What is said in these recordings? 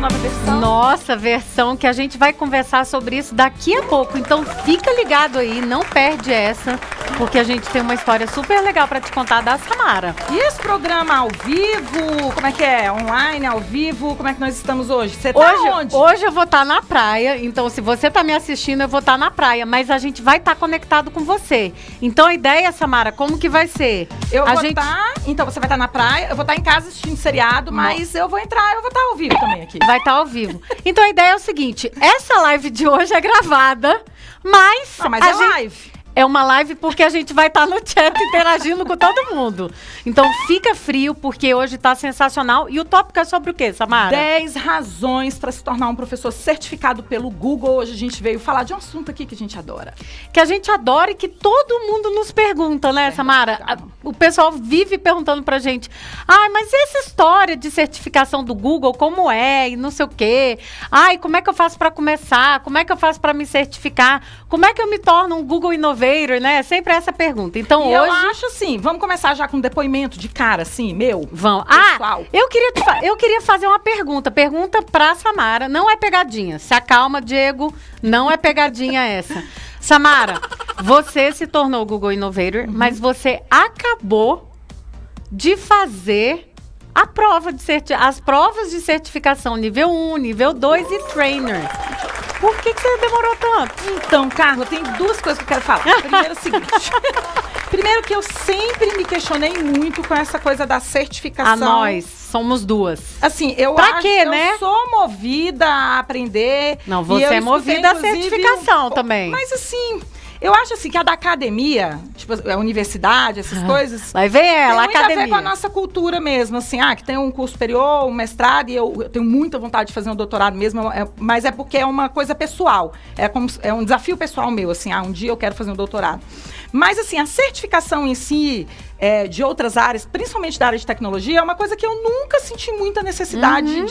minha nova versão. Nossa, versão que a gente vai conversar sobre isso daqui a pouco. Então fica ligado aí, não perde essa, porque a gente tem uma história super legal pra te contar da Samara. E esse programa ao vivo, como é que é? Online, ao vivo, como é que nós estamos hoje? Você tá onde? Hoje eu vou estar na praia, então se você tá me assistindo, eu vou estar na praia, mas a gente vai estar conectado com você. Então a ideia, Samara, como que vai ser? Então você vai estar na praia, eu vou estar em casa assistindo seriado, mas eu vou estar ao vivo também aqui. Vai estar ao vivo. Então a ideia é o seguinte, essa live de hoje é gravada, mas... Não, mas é live. É uma live porque a gente vai estar no chat interagindo com todo mundo. Então fica frio, porque hoje tá sensacional. E o tópico é sobre o quê, Samara? 10 razões para se tornar um professor certificado pelo Google. Hoje a gente veio falar de um assunto aqui que a gente adora. Que a gente adora e que todo mundo nos pergunta, né, Samara? O pessoal vive perguntando pra gente. Mas essa história de certificação do Google, como é? E não sei o quê. Como é que eu faço para começar? Como é que eu faço para me certificar? Como é que eu me torno um Google Innovator, né? Sempre essa pergunta. Então e hoje... eu acho assim, vamos começar já com um depoimento de cara, assim, meu? Vamos. Pessoal. Eu queria fazer uma pergunta. Pergunta pra Samara. Não é pegadinha. Se acalma, Diego. Não é pegadinha essa. Samara, você se tornou Google Innovator, mas você acabou de fazer a prova as provas de certificação nível 1, nível 2 e trainer. Por que você demorou tanto? Então, Carla, tem duas coisas que eu quero falar. Primeiro é o seguinte. Primeiro que eu sempre me questionei muito com essa coisa da certificação. Nós somos duas. Assim, eu sou movida a aprender. Não, você é movida a certificação também. Mas assim... Eu acho assim que a da academia, tipo a universidade, essas coisas... Vai ver ela, tem muito a ver com a nossa cultura mesmo, assim, que tem um curso superior, um mestrado, e eu tenho muita vontade de fazer um doutorado mesmo, mas é porque é uma coisa pessoal, é um desafio pessoal meu, assim, um dia eu quero fazer um doutorado. Mas, assim, a certificação em si, de outras áreas, principalmente da área de tecnologia, é uma coisa que eu nunca senti muita necessidade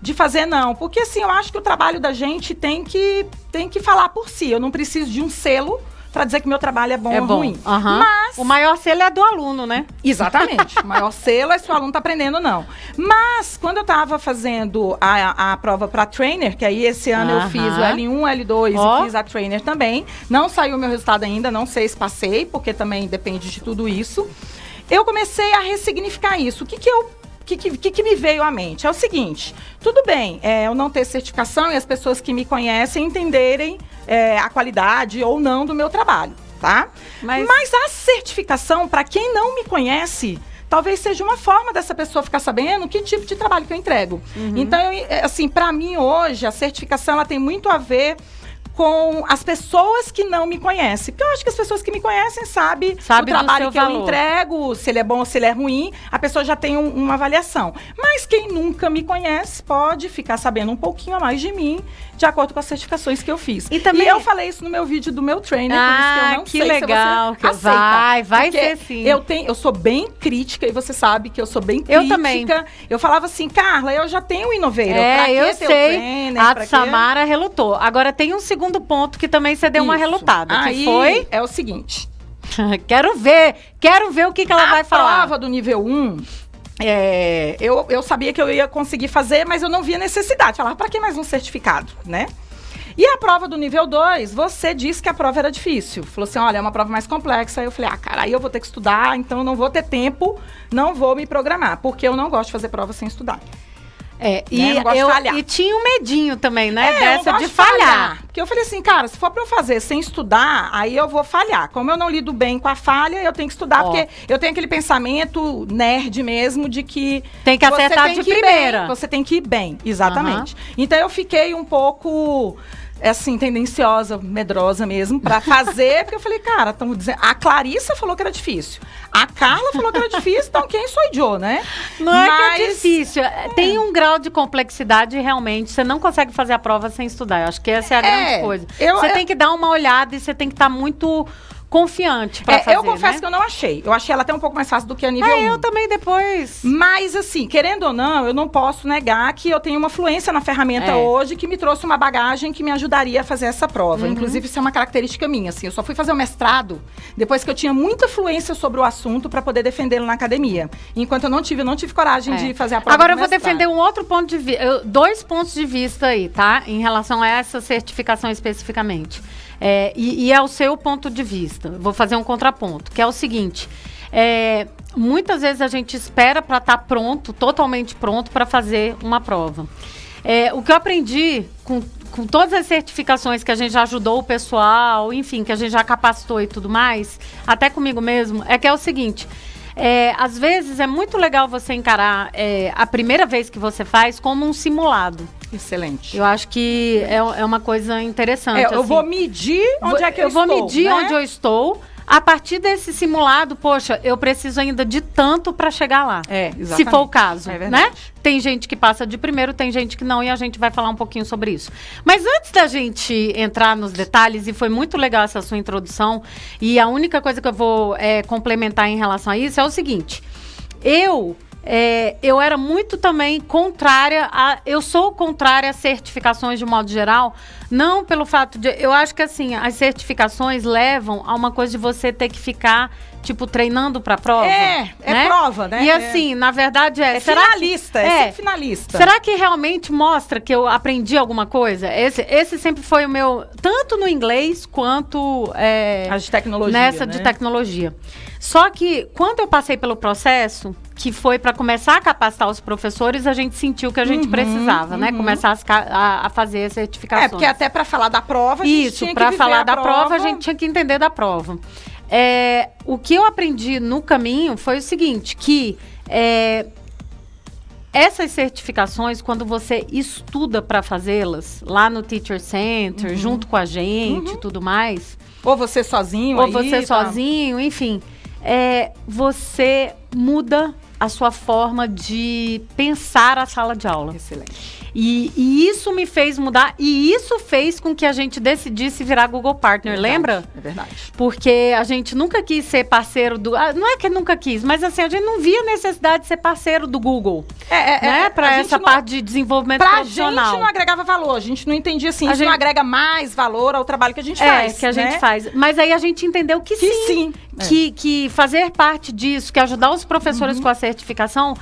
de fazer, não. Porque, assim, eu acho que o trabalho da gente tem que falar por si. Eu não preciso de um selo para dizer que meu trabalho é bom ou ruim. Mas o maior selo é do aluno, né? Exatamente. O maior selo é se o aluno tá aprendendo ou não. Mas, quando eu estava fazendo a prova para trainer, que aí esse ano eu fiz o L1, L2 e fiz a trainer também. Não saiu o meu resultado ainda, não sei se passei, porque também depende de tudo isso. Eu comecei a ressignificar isso. O que me veio à mente? É o seguinte, tudo bem, eu não ter certificação e as pessoas que me conhecem entenderem a qualidade ou não do meu trabalho, tá? Mas a certificação, para quem não me conhece, talvez seja uma forma dessa pessoa ficar sabendo que tipo de trabalho que eu entrego. Então, assim, para mim hoje, a certificação ela tem muito a ver com as pessoas que não me conhecem. Porque eu acho que as pessoas que me conhecem sabem o trabalho que eu entrego, se ele é bom ou se ele é ruim, a pessoa já tem uma avaliação. Mas quem nunca me conhece pode ficar sabendo um pouquinho a mais de mim, de acordo com as certificações que eu fiz. E eu falei isso no meu vídeo do meu trainer, por isso que eu não sei legal, se você aceita. Vai ser sim. Eu sou bem crítica, e você sabe que eu sou bem crítica. Eu também. Eu falava assim, Carla, eu já tenho o Innovator. Eu sei. Trainer, a Samara relutou. Agora tem um segundo ponto que também você deu uma relutada. Aí que foi? É o seguinte. Quero ver o que ela vai falar. A prova do nível 1... eu sabia que eu ia conseguir fazer, mas eu não via necessidade. Falava, para que mais um certificado, né? E a prova do nível 2, você disse que a prova era difícil. Falou assim, olha, é uma prova mais complexa. Aí eu falei, cara, aí eu vou ter que estudar, então eu não vou ter tempo, não vou me programar, porque eu não gosto de fazer prova sem estudar. E tinha um medinho também, né? Dessa de falhar. Porque eu falei assim, cara, se for pra eu fazer sem estudar, aí eu vou falhar. Como eu não lido bem com a falha, eu tenho que estudar, porque eu tenho aquele pensamento nerd mesmo de que tem que acertar de primeira. Você tem que ir bem, exatamente. Então eu fiquei um pouco... assim, tendenciosa, medrosa mesmo, pra fazer, porque eu falei, cara, estão dizendo... A Clarissa falou que era difícil. A Carla falou que era difícil, então quem sou eu, né? Não é que é difícil. Tem um grau de complexidade, realmente, você não consegue fazer a prova sem estudar. Eu acho que essa é a grande coisa. Você tem que dar uma olhada e você tem que estar muito confiante pra fazer, eu confesso, né? que eu não achei. Eu achei ela até um pouco mais fácil do que a nível 1. Eu também depois. Mas, assim, querendo ou não, eu não posso negar que eu tenho uma fluência na ferramenta hoje que me trouxe uma bagagem que me ajudaria a fazer essa prova. Inclusive, isso é uma característica minha, assim. Eu só fui fazer o mestrado depois que eu tinha muita fluência sobre o assunto para poder defendê-lo na academia. Enquanto eu não tive coragem de fazer a prova. Agora eu vou mestrado. defender um outro ponto de vista, 2 pontos de vista aí, tá? Em relação a essa certificação especificamente. E é o seu ponto de vista. Vou fazer um contraponto, que é o seguinte. Muitas vezes a gente espera para estar pronto, totalmente pronto, para fazer uma prova. O que eu aprendi com todas as certificações que a gente já ajudou o pessoal, enfim, que a gente já capacitou e tudo mais, até comigo mesmo, é o seguinte... às vezes é muito legal você encarar a primeira vez que você faz como um simulado. Excelente. Eu acho que é uma coisa interessante. Eu vou medir onde é que eu estou. Eu vou medir onde eu estou. A partir desse simulado, poxa, eu preciso ainda de tanto para chegar lá. Exatamente. Se for o caso, verdade. né? Tem gente que passa de primeiro, tem gente que não, e a gente vai falar um pouquinho sobre isso. Mas antes da gente entrar nos detalhes, e foi muito legal essa sua introdução, e a única coisa que eu vou complementar em relação a isso é o seguinte. Eu era muito também contrária eu sou contrária a certificações de modo geral, não pelo fato de... Eu acho que, assim, as certificações levam a uma coisa de você ter que ficar, tipo, treinando pra prova. né? Prova, né? E assim, na verdade será finalista, sempre finalista. Será que realmente mostra que eu aprendi alguma coisa? Esse sempre foi o meu... Tanto no inglês, quanto... as de tecnologia, nessa né? de tecnologia. Só que, quando eu passei pelo processo, que foi para começar a capacitar os professores, a gente sentiu que a gente precisava, né? Começar a fazer as certificações. Porque até para falar da prova, a gente tinha que para falar da prova, prova, a gente tinha que entender da prova. O que eu aprendi no caminho foi o seguinte, que essas certificações, quando você estuda para fazê-las, lá no Teacher Center, junto com a gente e tudo mais... Ou você sozinho, sozinho, enfim... você muda a sua forma de pensar a sala de aula. Excelente. E isso me fez mudar, e isso fez com que a gente decidisse virar Google Partner, lembra? É verdade. Porque a gente nunca quis ser parceiro do... não é que nunca quis, mas assim, a gente não via necessidade de ser parceiro do Google. Né? Para essa parte de desenvolvimento profissional. Pra gente não agregava valor, a gente não entendia assim, isso não agrega mais valor ao trabalho que a gente faz. Que a gente faz. Mas aí a gente entendeu que sim. Que fazer parte disso, que ajudar os professores com a certificação,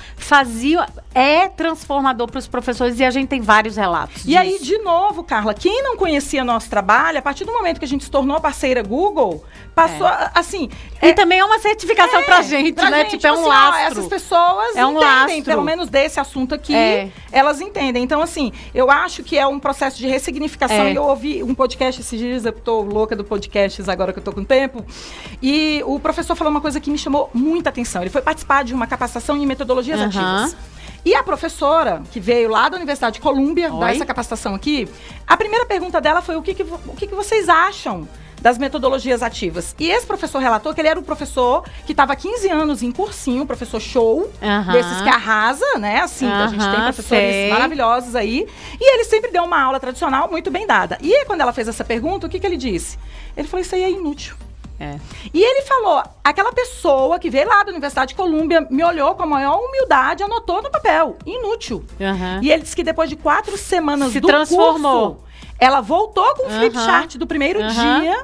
é transformador para os professores, e a gente tem vários relatos disso. Aí, de novo, Carla, quem não conhecia nosso trabalho, a partir do momento que a gente se tornou parceira Google, passou, assim... E também é uma certificação pra gente, né? Gente, tipo, é um assim, lastro. Essas pessoas entendem, lastro. Pelo menos desse assunto aqui, elas entendem. Então, assim, eu acho que é um processo de ressignificação. E eu ouvi um podcast esses dias, eu tô louca do podcasts agora que eu tô com tempo, e o professor falou uma coisa que me chamou muita atenção. Ele foi participar de uma capacitação em metodologias ativas. E a professora, que veio lá da Universidade de Colômbia, dar essa capacitação aqui, a primeira pergunta dela foi o que vocês acham das metodologias ativas. E esse professor relatou que ele era um professor que estava há 15 anos em cursinho, professor show, desses que arrasa, né? Assim, a gente tem professores maravilhosos aí. E ele sempre deu uma aula tradicional muito bem dada. E aí, quando ela fez essa pergunta, o que ele disse? Ele falou, isso aí é inútil. E ele falou, aquela pessoa que veio lá da Universidade de Colômbia me olhou com a maior humildade, anotou no papel, inútil. E ele disse que depois de 4 semanas do transformou. Curso, ela voltou com o flipchart do primeiro dia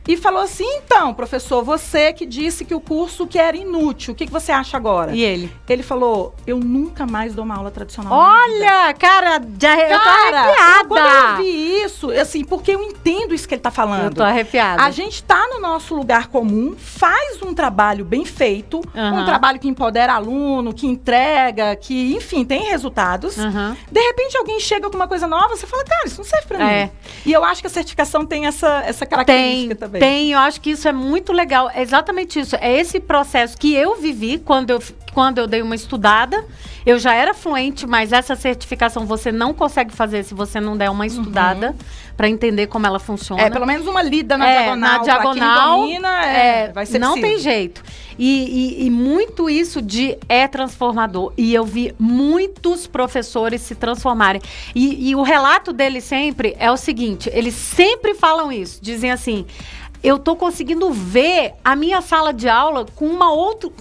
e falou assim, então, professor, você que disse que o curso que era inútil, o que você acha agora? E ele? Ele falou, eu nunca mais dou uma aula tradicional. Olha, cara, eu tô arrepiada. Quando eu vi isso, assim, porque eu entendo isso que ele tá falando. Eu tô arrepiada. A gente tá no nosso lugar comum, faz um trabalho bem feito, um trabalho que empodera aluno, que entrega, que, enfim, tem resultados. De repente, alguém chega com uma coisa nova, você fala, cara, isso não serve pra mim. E eu acho que a certificação tem essa característica também. Tem, eu acho que isso é muito legal. É exatamente isso. É esse processo que eu vivi quando eu dei uma estudada. Eu já era fluente, mas essa certificação você não consegue fazer se você não der uma estudada para entender como ela funciona. Pelo menos uma lida na diagonal. Na diagonal, quem domina, vai ser não preciso. tem jeito. E muito isso é transformador. E eu vi muitos professores se transformarem. E o relato deles sempre é o seguinte, eles sempre falam isso. Dizem assim, eu tô conseguindo ver a minha sala de aula com outro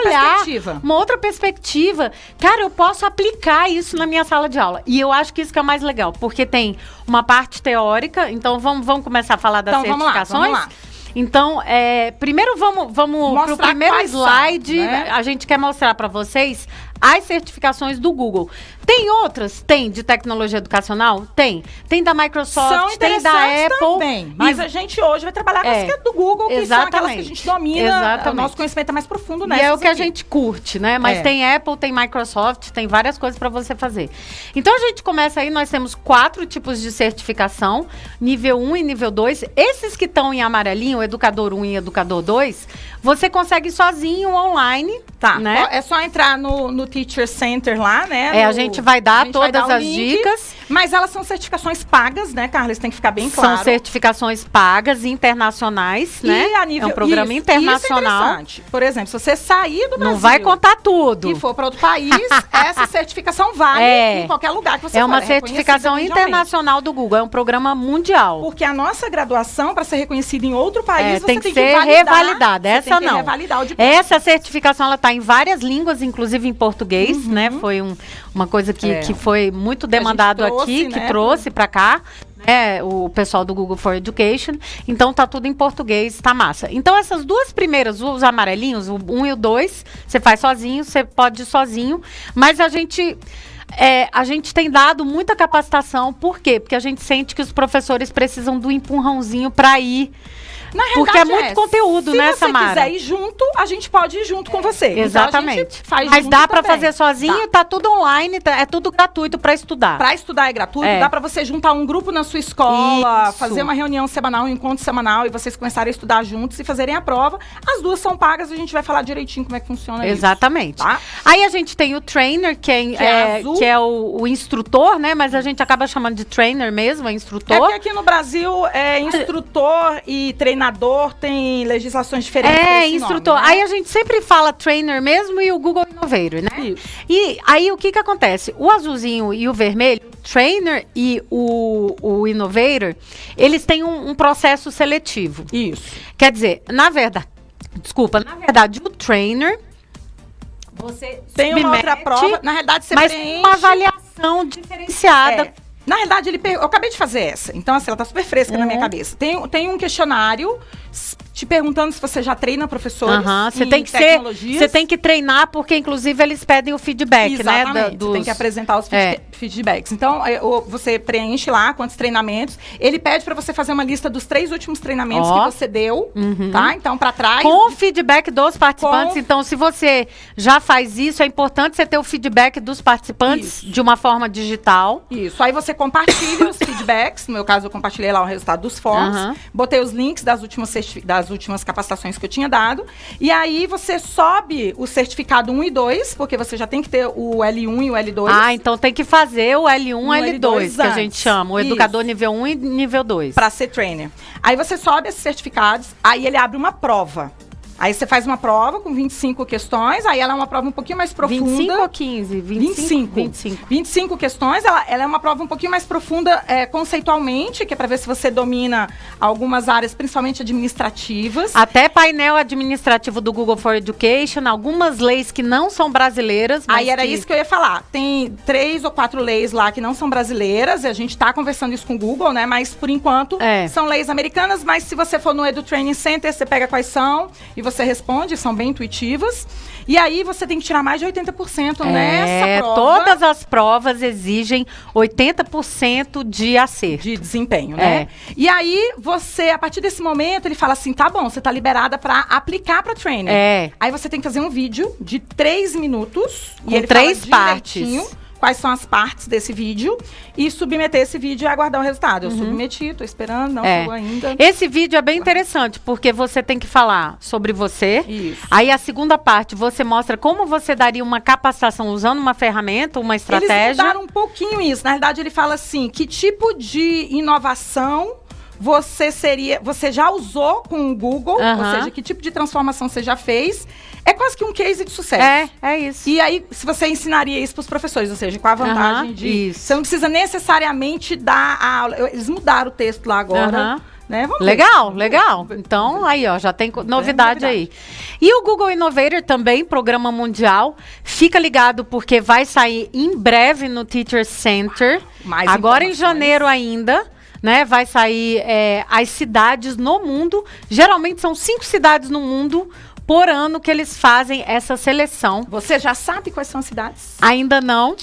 olhar, uma outra perspectiva. Cara, eu posso aplicar isso na minha sala de aula. E eu acho que isso que é mais legal, porque tem uma parte teórica. Então, vamos começar a falar das certificações? Vamos lá. Então, primeiro vamos pro primeiro slide. Né? A gente quer mostrar para vocês as certificações do Google. Tem outras? Tem, de tecnologia educacional? Tem. Tem da Microsoft, tem da Apple. Também, mas a gente hoje vai trabalhar com as que é do Google, que são aquelas que a gente domina, o nosso conhecimento é mais profundo nessas. E é o que a gente curte, né? Mas tem Apple, tem Microsoft, tem várias coisas para você fazer. Então, a gente começa aí, nós temos 4 tipos de certificação, nível 1 e nível 2. Esses que estão em amarelinho, Educador 1 e Educador 2, você consegue sozinho, online, né? É só entrar no Teacher Center lá, né? A gente vai dar todas as dicas. Mas elas são certificações pagas, né, Carla? Isso tem que ficar bem claro. São certificações pagas, internacionais, né? É um programa internacional. Isso é interessante. Por exemplo, se você sair do Brasil... Não vai contar tudo. E for para outro país, essa certificação vale em qualquer lugar que você for. É uma certificação internacional do Google. É um programa mundial. Porque a nossa graduação, para ser reconhecida em outro país, você tem que ser revalidada. Essa não. Essa certificação, ela está em várias línguas, inclusive em português, né? Foi uma coisa que foi muito demandado aqui, que trouxe para cá, né, o pessoal do Google for Education. Então, tá tudo em português, tá massa. Então, essas duas primeiras, os amarelinhos, o 1 e o 2, você faz sozinho, você pode ir sozinho, mas a gente tem dado muita capacitação. Por quê? Porque a gente sente que os professores precisam do empurrãozinho para ir. Porque é muito conteúdo, né, Samara? Se você quiser ir junto, a gente pode ir junto com você. Exatamente. Então, faz mas dá para fazer sozinho, tá tudo online, é tudo gratuito para estudar. Para estudar é gratuito, dá para você juntar um grupo na sua escola, fazer uma reunião semanal, um encontro semanal e vocês começarem a estudar juntos e fazerem a prova. As duas são pagas, a gente vai falar direitinho como é que funciona isso. Exatamente. Tá? Aí a gente tem o trainer, que é o instrutor, né? Mas a gente acaba chamando de trainer mesmo, é instrutor. É que aqui no Brasil instrutor e treinador tem legislações diferentes. Instrutor. Nome, né? Aí a gente sempre fala trainer mesmo e o Google Innovator, né? Isso. E aí o que acontece? O azulzinho e o vermelho, o trainer e o Innovator, eles têm um processo seletivo. Isso. Quer dizer, na verdade, o trainer, você tem uma outra prova, na realidade você preenche uma avaliação diferenciada. Na realidade, eu acabei de fazer essa. Então, assim, ela tá super fresca na minha cabeça. Tem um questionário te perguntando se você já treina professores em tecnologias. Você tem que treinar, porque, inclusive, eles pedem o feedback, exatamente, né? Você tem que apresentar os feedbacks. Então, você preenche lá quantos treinamentos. Ele pede para você fazer uma lista dos 3 últimos treinamentos que você deu, tá? Então, para trás... Com o feedback dos participantes. Então, se você já faz isso, é importante você ter o feedback dos participantes de uma forma digital. Isso. Aí você compartilha os feedbacks. No meu caso, eu compartilhei lá o resultado dos forms. Botei os links das últimas capacitações que eu tinha dado. E aí você sobe o certificado 1 e 2, porque você já tem que ter o L1 e o L2. Então tem que fazer o L1 e L2, que a gente chama. O educador nível 1 e nível 2. Para ser trainer. Aí você sobe esses certificados, aí ele abre uma prova. Aí você faz uma prova com 25 questões, aí ela é uma prova um pouquinho mais profunda. 25 ou 15? 25 questões, ela é uma prova um pouquinho mais profunda conceitualmente, que é para ver se você domina algumas áreas, principalmente administrativas. Até painel administrativo do Google for Education, algumas leis que não são brasileiras. Aí era isso que eu ia falar. Tem 3 ou 4 leis lá que não são brasileiras, e a gente tá conversando isso com o Google, né? Mas, por enquanto, são leis americanas, mas se você for no Edu Training Center, você pega quais são e você responde, são bem intuitivas. E aí você tem que tirar mais de 80% nessa prova. Todas as provas exigem 80% de acerto. De desempenho, né? E aí você, a partir desse momento, ele fala assim, tá bom, você tá liberada para aplicar para training. Aí você tem que fazer um vídeo de 3 minutos. Com 3 partes. Quais são as partes desse vídeo e submeter esse vídeo e aguardar o resultado. Eu submeti, tô esperando, não chegou ainda. Esse vídeo é bem interessante, porque você tem que falar sobre você. Isso. Aí a segunda parte, você mostra como você daria uma capacitação usando uma ferramenta, uma estratégia. Eles mudaram um pouquinho isso. Na verdade, ele fala assim, que tipo de inovação você já usou com o Google, ou seja, que tipo de transformação você já fez. É quase que um case de sucesso. É isso. E aí, se você ensinaria isso para os professores, ou seja, com a vantagem de... Você não precisa necessariamente dar a aula. Eles mudaram o texto lá agora. né? Legal. Então, aí, ó, já tem novidade aí. E o Google Innovator também, programa mundial. Fica ligado porque vai sair em breve no Teacher Center. Mais agora em janeiro ainda. Né, vai sair as cidades no mundo. Geralmente são 5 cidades no mundo por ano que eles fazem essa seleção. Você já sabe quais são as cidades? Ainda não.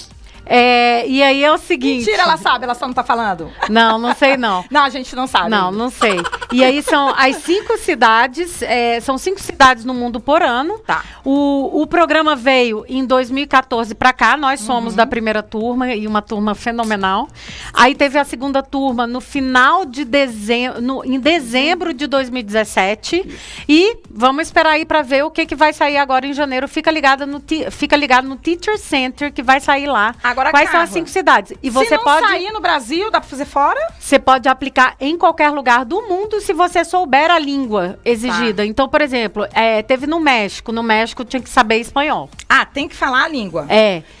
E aí é o seguinte... Mentira, ela sabe, ela só não tá falando. Não sei não. Não, a gente não sabe. Não sei. E aí são as 5 cidades, são 5 cidades no mundo por ano. Tá. O programa veio em 2014 para cá, nós somos da primeira turma e uma turma fenomenal. Aí teve a segunda turma no final de dezembro, em dezembro de 2017. E vamos esperar aí para ver o que vai sair agora em janeiro. Fica ligado no Teacher Center, que vai sair lá. Agora, quais Carla, são as 5 cidades? E você se não pode sair no Brasil, dá pra fazer fora? Você pode aplicar em qualquer lugar do mundo se você souber a língua exigida. Tá. Então, por exemplo, teve no México. No México tinha que saber espanhol. Ah, tem que falar a língua.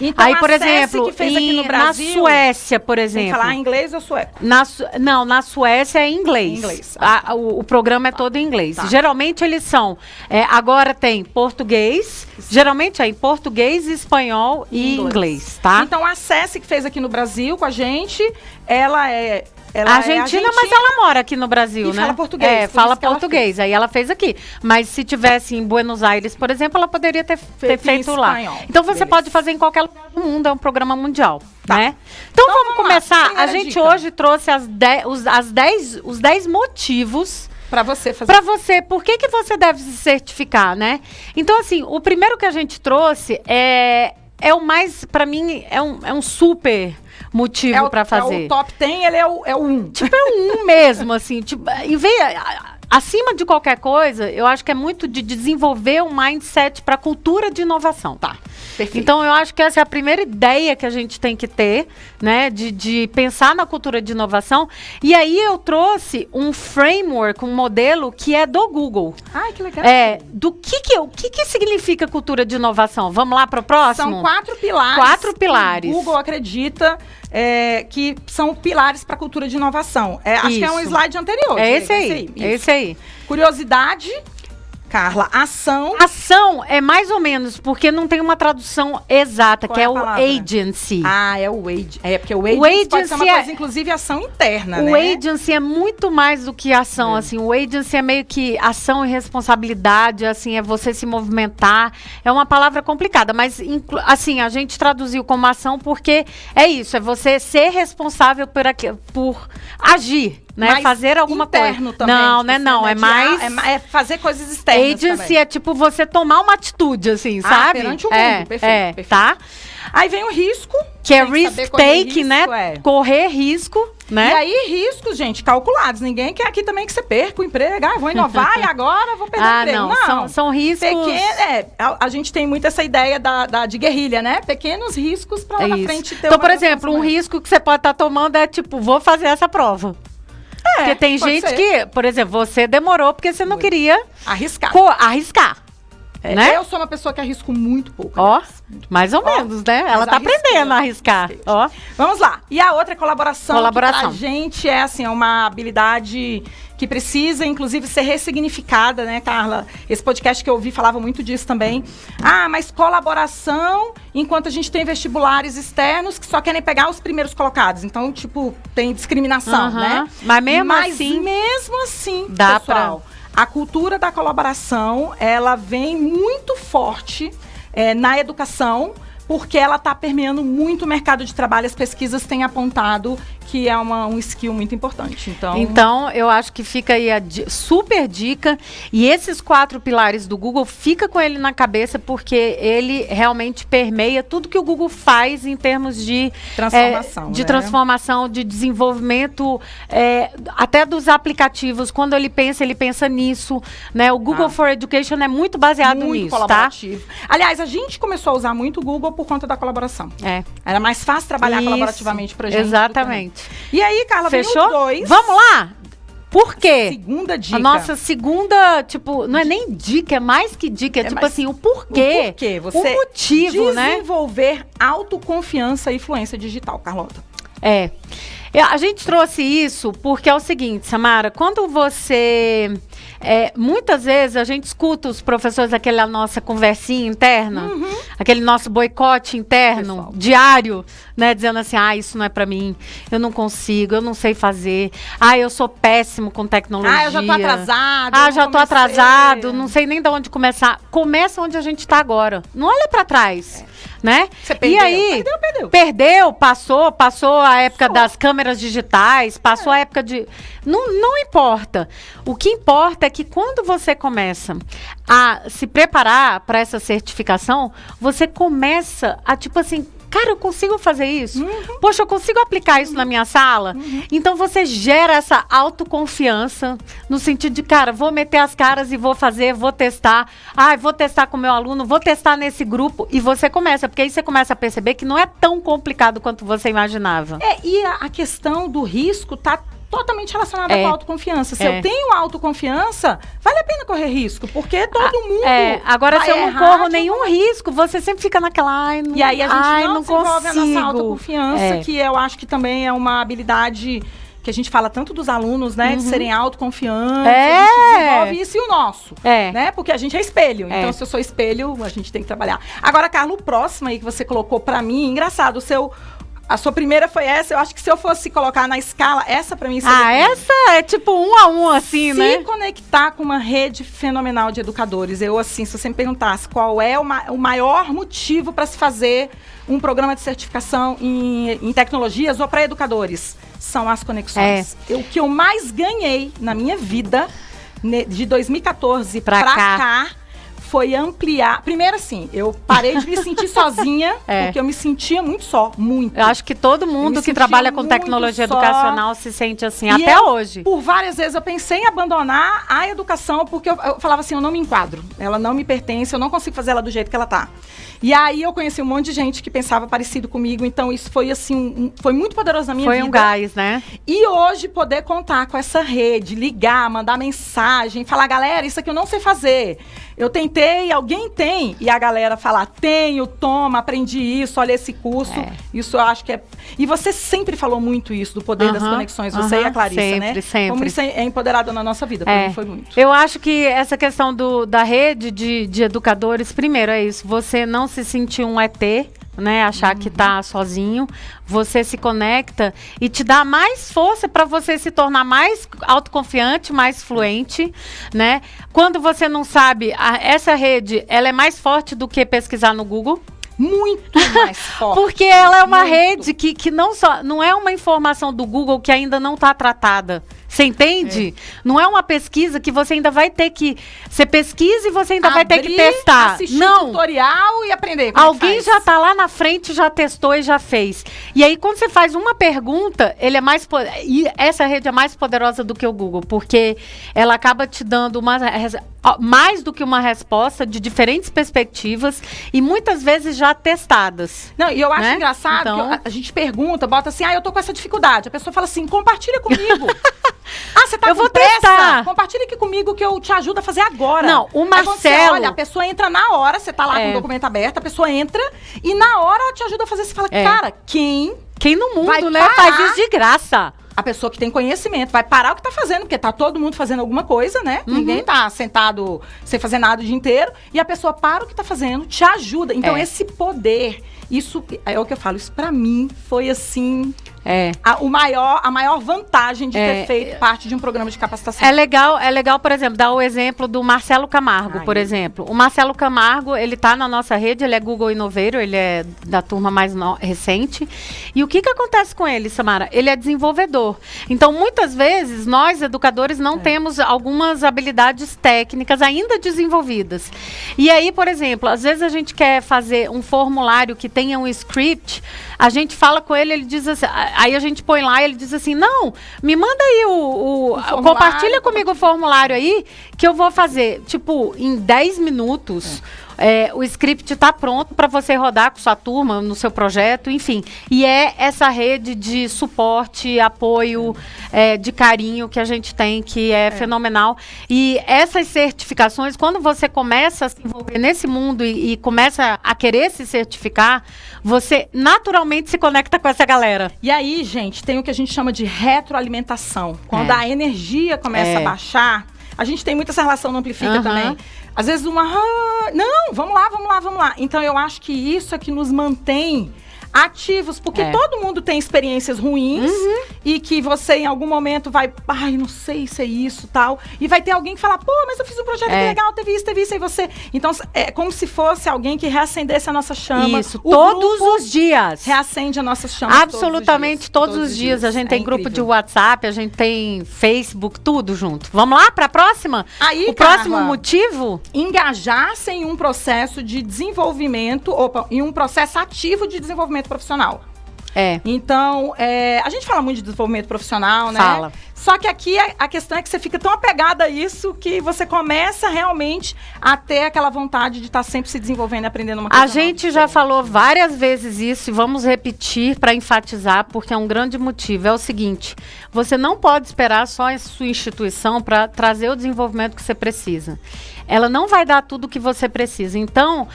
Então, aí, por exemplo, que fez aqui no Brasil, na Suécia, por exemplo. Tem que falar inglês ou sueco? Na Suécia é inglês. O programa é todo em inglês. Tá. Geralmente eles são... agora tem português. Geralmente é em português, espanhol e inglês, tá? Então, a Ceci que fez aqui no Brasil com a gente, ela é argentina, mas ela mora aqui no Brasil, né? Fala português. Fala português. Aí ela fez aqui. Mas se tivesse em Buenos Aires, por exemplo, ela poderia ter feito lá. Então você pode fazer em qualquer lugar do mundo, é um programa mundial, né? Então vamos começar. A gente hoje trouxe os 10 motivos para você fazer. Para você, por que você deve se certificar, né? Então, assim, o primeiro que a gente trouxe é o mais, para mim, é um super motivo para fazer. É o top 10, ele é o 1. Tipo, é o 1 mesmo, assim. Tipo, acima de qualquer coisa, eu acho que é muito de desenvolver um mindset para cultura de inovação. Tá. Perfeito. Então, eu acho que essa é a primeira ideia que a gente tem que ter, né? De pensar na cultura de inovação. E aí, eu trouxe um framework, um modelo que é do Google. Ai, que legal. O que significa cultura de inovação? Vamos lá para o próximo? São 4 pilares. 4 pilares. O Google acredita que são pilares para a cultura de inovação. Acho que é um slide anterior. É esse aí. Curiosidade. Carla, ação. Ação é mais ou menos, porque não tem uma tradução exata, que é o agency. Ah, é o agency. Porque o agency pode ser uma coisa, inclusive, ação interna, né? O agency é muito mais do que ação, assim. O agency é meio que ação e responsabilidade, assim, é você se movimentar. É uma palavra complicada, mas, assim, a gente traduziu como ação porque é isso, é você ser responsável por agir. Né? Mais fazer alguma coisa. Também, não, é mais... É fazer coisas externas agency também. é tipo você tomar uma atitude, assim, sabe? Perante o mundo, perfeito. Tá? Aí vem o risco. Que é risk-take, né? Correr risco, né? E aí, riscos, gente, calculados. Ninguém quer aqui também que você perca o emprego. Vou inovar e agora vou perder o emprego. Não, são riscos... A gente tem muito essa ideia de guerrilha, né? Pequenos riscos para lá na frente ter Então, por exemplo, um risco que você pode estar tomando é tipo, vou fazer essa prova. Porque tem gente que, por exemplo, você demorou porque você não queria arriscar. Né? Eu sou uma pessoa que arrisco muito pouco. Mais ou menos, né? Ela tá aprendendo a arriscar. Vamos lá. E a outra é colaboração. Que pra gente é assim, uma habilidade que precisa, inclusive, ser ressignificada, né, Carla? Esse podcast que eu ouvi falava muito disso também. Mas colaboração, enquanto a gente tem vestibulares externos que só querem pegar os primeiros colocados. Então, tipo, tem discriminação, né? Mas mesmo assim, dá pessoal, a cultura da colaboração, ela vem muito forte na educação, porque ela está permeando muito o mercado de trabalho. As pesquisas têm apontado que é um skill muito importante. Então, eu acho que fica aí a super dica. E esses 4 pilares do Google, fica com ele na cabeça, porque ele realmente permeia tudo que o Google faz em termos de transformação, transformação, de desenvolvimento, até dos aplicativos. Quando ele pensa nisso, né? O Google for Education é muito baseado nisso, colaborativo. Tá? Aliás, a gente começou a usar muito o Google por conta da colaboração. Era mais fácil trabalhar colaborativamente pra gente. Exatamente. E aí, Carla, fechou? Vem o 2. Vamos lá? Por quê? Segunda dica. A nossa segunda, tipo, não é nem dica, é mais que dica, é tipo assim, o porquê. O porquê. Você o motivo, né? Desenvolver autoconfiança e influência digital, Carlota. A gente trouxe isso porque é o seguinte, Samara, quando você... muitas vezes a gente escuta os professores, aquela nossa conversinha interna, aquele nosso boicote interno, diário, né? Dizendo assim, isso não é pra mim, eu não consigo, eu não sei fazer, eu sou péssimo com tecnologia. Eu já tô atrasado. Já tô atrasado, não sei nem de onde começar. Começa onde a gente tá agora. Não olha pra trás. Né? Você perdeu, e aí, perdeu, passou a época das câmeras digitais, passou a época de... Não importa. O que importa é que quando você começa a se preparar para essa certificação, você começa a, tipo assim, cara, eu consigo fazer isso? Poxa, eu consigo aplicar isso na minha sala? Então, você gera essa autoconfiança no sentido de, cara, vou meter as caras e vou fazer, vou testar. Vou testar com o meu aluno, vou testar nesse grupo. E você começa, porque aí você começa a perceber que não é tão complicado quanto você imaginava. E a questão do risco tá totalmente relacionada com a autoconfiança. Se eu tenho autoconfiança, vale a pena correr risco, porque todo mundo agora, se eu não corro nenhum risco, você sempre fica naquela... E aí a gente não desenvolve a nossa autoconfiança, que eu acho que também é uma habilidade que a gente fala tanto dos alunos, né, de serem autoconfiantes, a gente desenvolve isso e o nosso, né, porque a gente é espelho, então se eu sou espelho, a gente tem que trabalhar. Agora, Carla, o próximo aí que você colocou pra mim, engraçado, a sua primeira foi essa, eu acho que se eu fosse colocar na escala, essa pra mim seria... essa é tipo 1 a 1, assim, né? Se conectar com uma rede fenomenal de educadores. Eu, assim, se você me perguntasse qual é o maior motivo para se fazer um programa de certificação em tecnologias ou para educadores, são as conexões. O que eu mais ganhei na minha vida, de 2014 pra cá, foi ampliar. Primeiro, assim, eu parei de me sentir sozinha, porque eu me sentia muito só, muito. Eu acho que todo mundo que trabalha com tecnologia educacional se sente assim, até hoje. Por várias vezes eu pensei em abandonar a educação, porque eu falava assim, eu não me enquadro, ela não me pertence, eu não consigo fazer ela do jeito que ela tá. E aí eu conheci um monte de gente que pensava parecido comigo, então isso foi assim, foi muito poderoso na minha vida. Foi um gás, né? E hoje poder contar com essa rede, ligar, mandar mensagem, falar, galera, isso aqui eu não sei fazer. Eu tentei, alguém tem. E a galera falar, tenho, toma, aprendi isso, olha esse curso. Isso eu acho que é... E você sempre falou muito isso, do poder das conexões, você e a Clarissa, sempre, né? Sempre. Como isso é empoderado na nossa vida, pra mim foi muito. Eu acho que essa questão da rede de educadores, primeiro é isso, você não se sentir um ET, né, achar que tá sozinho, você se conecta e te dá mais força para você se tornar mais autoconfiante, mais fluente, né? Quando você não sabe, essa rede, ela é mais forte do que pesquisar no Google. Muito mais forte. Porque ela é uma rede que não é uma informação do Google que ainda não está tratada. Você entende? Não é uma pesquisa que você ainda vai ter que... Você pesquisa e você ainda vai ter que testar. Assistir tutorial e aprender. Alguém já está lá na frente, já testou e já fez. E aí, quando você faz uma pergunta, ele é mais... E essa rede é mais poderosa do que o Google, porque ela acaba te dando mais do que uma resposta de diferentes perspectivas e muitas vezes já testadas. Não, e eu acho engraçado que a gente pergunta, bota assim, eu tô com essa dificuldade. A pessoa fala assim, compartilha comigo. Você tá com pressa? Testar. Compartilha aqui comigo que eu te ajudo a fazer agora. Não, o Marcelo... Olha, a pessoa entra na hora, você tá lá com o documento aberto, a pessoa entra e na hora ela te ajuda a fazer. Você fala, cara, quem no mundo, né, faz isso de graça? A pessoa que tem conhecimento vai parar o que tá fazendo, porque tá todo mundo fazendo alguma coisa, né? Ninguém tá sentado sem fazer nada o dia inteiro. E a pessoa para o que tá fazendo, te ajuda. Então, esse poder, isso é o que eu falo, isso pra mim foi assim... A maior vantagem de ter feito parte de um programa de capacitação. É legal, por exemplo, dar o exemplo do Marcelo Camargo, por exemplo. O Marcelo Camargo, ele tá na nossa rede, ele é Google Inoveiro, ele é da turma mais recente. E o que acontece com ele, Samara? Ele é desenvolvedor. Então, muitas vezes, nós, educadores, não temos algumas habilidades técnicas ainda desenvolvidas. E aí, por exemplo, às vezes a gente quer fazer um formulário que tenha um script, a gente fala com ele, ele diz assim... Aí a gente põe lá e ele diz assim, não, me manda aí compartilha comigo o formulário aí, que eu vou fazer, tipo, em 10 minutos, O script está pronto para você rodar com sua turma, no seu projeto, enfim. E é essa rede de suporte, apoio, de carinho que a gente tem, que é fenomenal. E essas certificações, quando você começa a se envolver nesse mundo e começa a querer se certificar, você naturalmente se conecta com essa galera. E aí, gente, tem o que a gente chama de retroalimentação. Quando a energia começa a baixar, a gente tem muita essa relação no Amplifica também. Às vezes não, vamos lá. Então eu acho que isso é que nos mantém ativos, porque todo mundo tem experiências ruins e que você em algum momento vai, não sei se é isso, tal, e vai ter alguém que fala, pô, mas eu fiz um projeto legal, teve isso, e você... Então, é como se fosse alguém que reacendesse a nossa chama. Isso, todos os dias. Reacende a nossa chama. Absolutamente todos os dias. A gente tem grupo de WhatsApp, a gente tem Facebook, tudo junto. Vamos lá para a próxima? Aí, o próximo motivo? Engajar-se em um processo de desenvolvimento, em um processo ativo de desenvolvimento profissional. Então, a gente fala muito de desenvolvimento profissional, né? Fala. Só que aqui a questão é que você fica tão apegada a isso que você começa realmente a ter aquela vontade de estar sempre se desenvolvendo e aprendendo uma coisa nova. A gente já falou várias vezes isso e vamos repetir para enfatizar, porque é um grande motivo. É o seguinte, você não pode esperar só a sua instituição para trazer o desenvolvimento que você precisa. Ela não vai dar tudo o que você precisa. Então,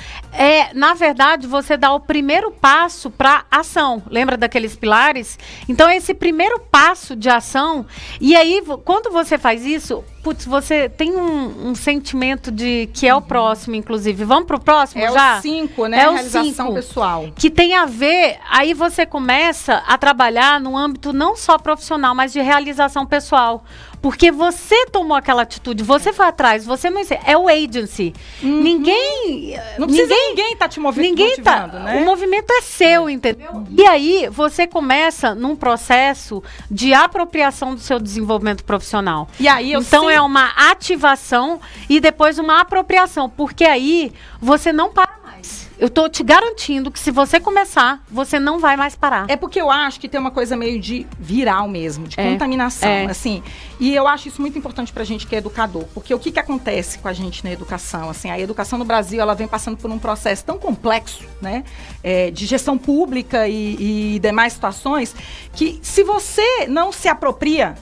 na verdade, você dá o primeiro passo para ação. Lembra daqueles pilares? Então, esse primeiro passo de ação. E aí, quando você faz isso, você tem um sentimento de que é o próximo, inclusive. Vamos para o próximo já? É o 5, né? Realização pessoal. Que tem a ver, aí você começa a trabalhar no âmbito não só profissional, mas de realização pessoal. Porque você tomou aquela atitude, você foi atrás, você não... É o agency. Ninguém... Não precisa ninguém tá te motivando, né? O movimento é seu, entendeu? E aí, você começa num processo de apropriação do seu desenvolvimento profissional. E aí, então, é uma ativação e depois uma apropriação. Porque aí, você não para mais. Eu tô te garantindo que se você começar, você não vai mais parar. É porque eu acho que tem uma coisa meio de viral mesmo, de contaminação, assim. E eu acho isso muito importante pra gente que é educador. Porque o que acontece com a gente na educação? Assim, a educação no Brasil, ela vem passando por um processo tão complexo, né? De gestão pública e demais situações, que se você não se apropria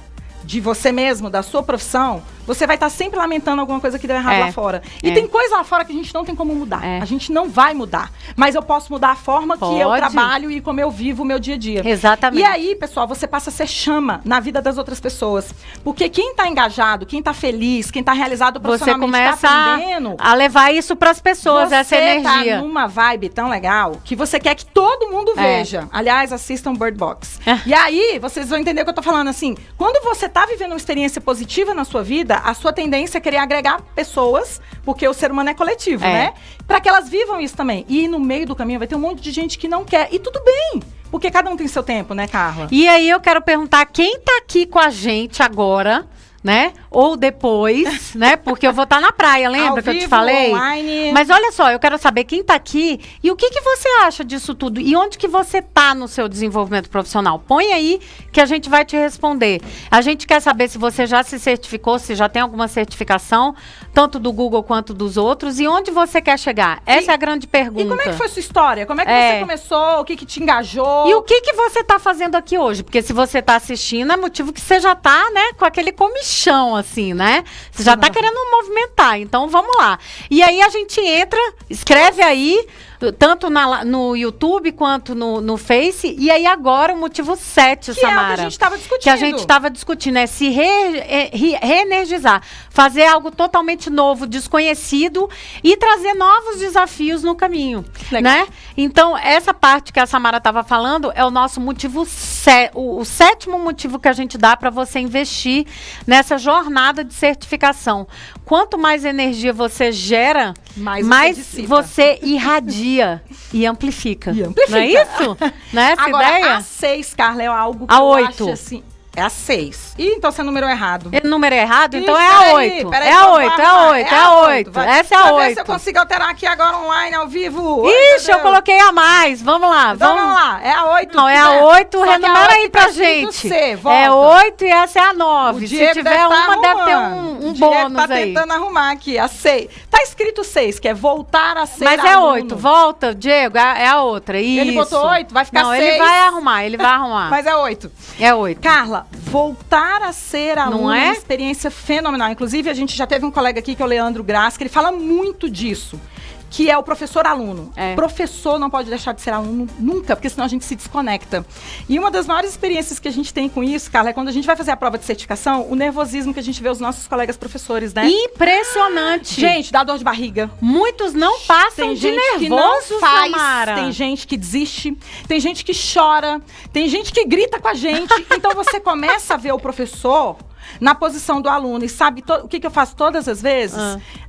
de você mesmo, da sua profissão, você vai estar sempre lamentando alguma coisa que deu errado lá fora. E tem coisa lá fora que a gente não tem como mudar. A gente não vai mudar. Mas eu posso mudar a forma que eu trabalho e como eu vivo o meu dia a dia. Exatamente. E aí, pessoal, você passa a ser chama na vida das outras pessoas. Porque quem está engajado, quem está feliz, quem está realizado profissionalmente, você está aprendendo... a levar isso para as pessoas, essa energia. Você tá numa vibe tão legal que você quer que todo mundo veja. Aliás, assistam Bird Box. E aí, vocês vão entender o que eu tô falando, assim. Quando você tá vivendo uma experiência positiva na sua vida, a sua tendência é querer agregar pessoas, porque o ser humano é coletivo, né? Para que elas vivam isso também. E no meio do caminho vai ter um monte de gente que não quer. E tudo bem, porque cada um tem seu tempo, né, Carla? E aí eu quero perguntar quem tá aqui com a gente agora, né? Ou depois, né? Porque eu vou estar na praia, lembra que eu te falei? Online. Mas olha só, eu quero saber quem tá aqui e o que você acha disso tudo e onde que você tá no seu desenvolvimento profissional. Põe aí que a gente vai te responder. A gente quer saber se você já se certificou, se já tem alguma certificação, tanto do Google quanto dos outros, e onde você quer chegar. Essa é a grande pergunta. E como é que foi sua história? Como é que você começou? O que te engajou? E o que você tá fazendo aqui hoje? Porque se você tá assistindo, é motivo que você já tá, né, com aquele comichão, assim, né? Você já tá querendo movimentar, então vamos lá. E aí a gente entra, escreve aí, tanto no YouTube quanto no Face, e aí agora o motivo 7, Samara. Que é o que a gente estava discutindo. Que a gente estava discutindo, é se reenergizar, fazer algo totalmente novo, desconhecido e trazer novos desafios no caminho, né? Então, essa parte que a Samara estava falando é o nosso motivo, o 7º motivo que a gente dá para você investir nessa jornada de certificação. Quanto mais energia você gera, mais você irradia e amplifica. E amplifica. Não é isso? Não é essa agora, ideia? A 6, Carla, é algo que a eu 8. acho assim... É a 6. Ih, então você numerou errado. Ele numerou errado? Ixi, Então é a 8. Peraí, É a 8, é a 8, é a 8. Essa é a 8. Ver se eu consigo alterar aqui agora online, ao vivo. Ixi, eu coloquei a mais. Vamos lá. Então vamos lá. É a 8. Não, é a 8. Renumera aí pra tá gente. C, volta. É 8 e essa é a 9. Se tiver uma, deve ter um bônus tá aí. tentando arrumar aqui. A 6. Tá escrito 6, que é voltar a ser Mas é aluno. 8. Volta, Diego. É a outra. Isso. Ele botou 8, vai ficar 6. Não, ele vai arrumar. Mas é 8. É 8. Carla, voltar a ser aluno Não é? uma experiência fenomenal. Inclusive, a gente já teve um colega aqui, que é o Leandro Graça, que ele fala muito disso. Que é o professor-aluno. Professor não pode deixar de ser aluno nunca, porque senão a gente se desconecta. E uma das maiores experiências que a gente tem com isso, Carla, é quando a gente vai fazer a prova de certificação, o nervosismo que a gente vê os nossos colegas professores, né? Impressionante. Gente, dá dor de barriga. Muitos não passam de nervoso, que não faz, Samara. tem gente que desiste, tem gente que chora, tem gente que grita com a gente. Então você começa a ver o professor na posição do aluno e sabe o que eu faço todas as vezes?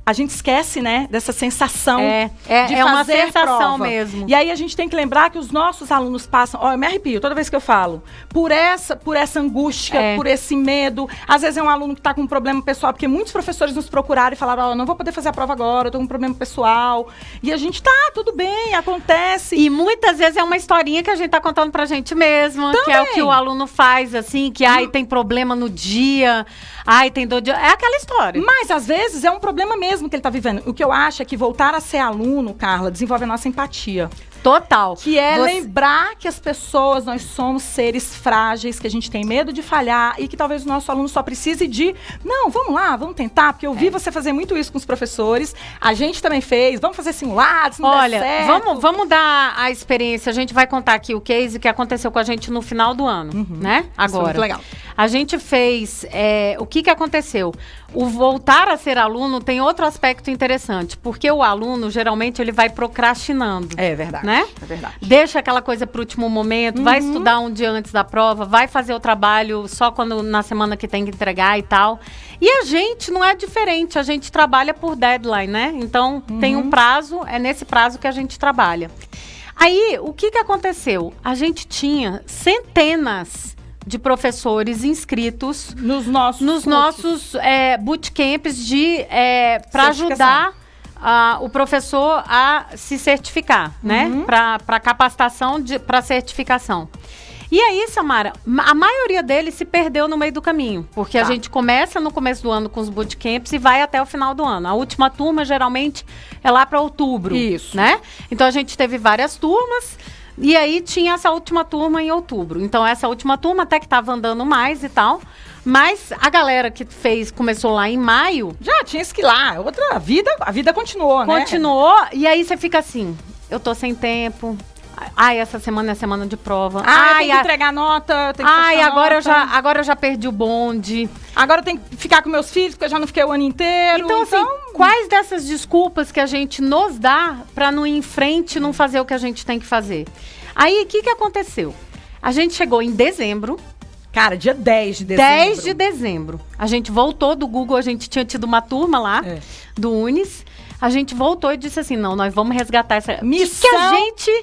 A gente esquece, né, dessa sensação de fazer uma sensação prova. mesmo. E aí a gente tem que lembrar que os nossos alunos passam, eu me arrepio toda vez que eu falo, por essa angústia, por esse medo. Às vezes é um aluno que está com um problema pessoal, porque muitos professores nos procuraram e falaram, não vou poder fazer a prova agora, eu tô com um problema pessoal. E a gente tudo bem, acontece. E muitas vezes é uma historinha que a gente tá contando pra gente mesma, que é o que o aluno faz, assim, que tem problema no dia, tem dor de... É aquela história. Mas, às vezes, é um problema mesmo que ele tá vivendo. O que eu acho é que voltar a ser aluno, Carla, desenvolve a nossa empatia. Total. Que é lembrar que as pessoas, nós somos seres frágeis, que a gente tem medo de falhar e que talvez o nosso aluno só precise de, não, vamos lá, vamos tentar, porque eu vi você fazer muito isso com os professores, a gente também fez, vamos fazer simulados, não der certo. Vamos dar a experiência, a gente vai contar aqui o case que aconteceu com a gente no final do ano, né? Agora. Muito legal. A gente fez, o que aconteceu? O voltar a ser aluno tem outro aspecto interessante, porque o aluno, geralmente, ele vai procrastinando. É verdade. Né? É verdade. Deixa aquela coisa pro último momento, vai estudar um dia antes da prova, vai fazer o trabalho só na semana que tem que entregar e tal. E a gente não é diferente, a gente trabalha por deadline, né? Então, tem um prazo, é nesse prazo que a gente trabalha. Aí, o que aconteceu? A gente tinha centenas de professores inscritos nos nossos bootcamps para ajudar o professor a se certificar, né? Para capacitação, para certificação. E aí, Samara, a maioria deles se perdeu no meio do caminho, porque a gente começa no começo do ano com os bootcamps e vai até o final do ano. A última turma, geralmente, é lá para outubro. Isso. Né? Então, a gente teve várias turmas. E aí tinha essa última turma em outubro. Então, essa última turma até que estava andando mais e tal. Mas a galera que começou lá em maio... Já tinha isso que lá. A vida continuou, né? Continuou. E aí você fica assim, eu tô sem tempo. Essa semana é semana de prova. Tem que entregar nota, tem que fechar nota. Agora eu já perdi o bonde. Agora eu tenho que ficar com meus filhos, porque eu já não fiquei o ano inteiro. Então, assim, quais dessas desculpas que a gente nos dá pra não ir em frente e não fazer o que a gente tem que fazer? Aí, o que aconteceu? A gente chegou em dezembro. Cara, dia 10 de dezembro. 10 de dezembro. A gente voltou do Google, a gente tinha tido uma turma lá, do Unis. A gente voltou e disse assim, não, nós vamos resgatar essa... Missão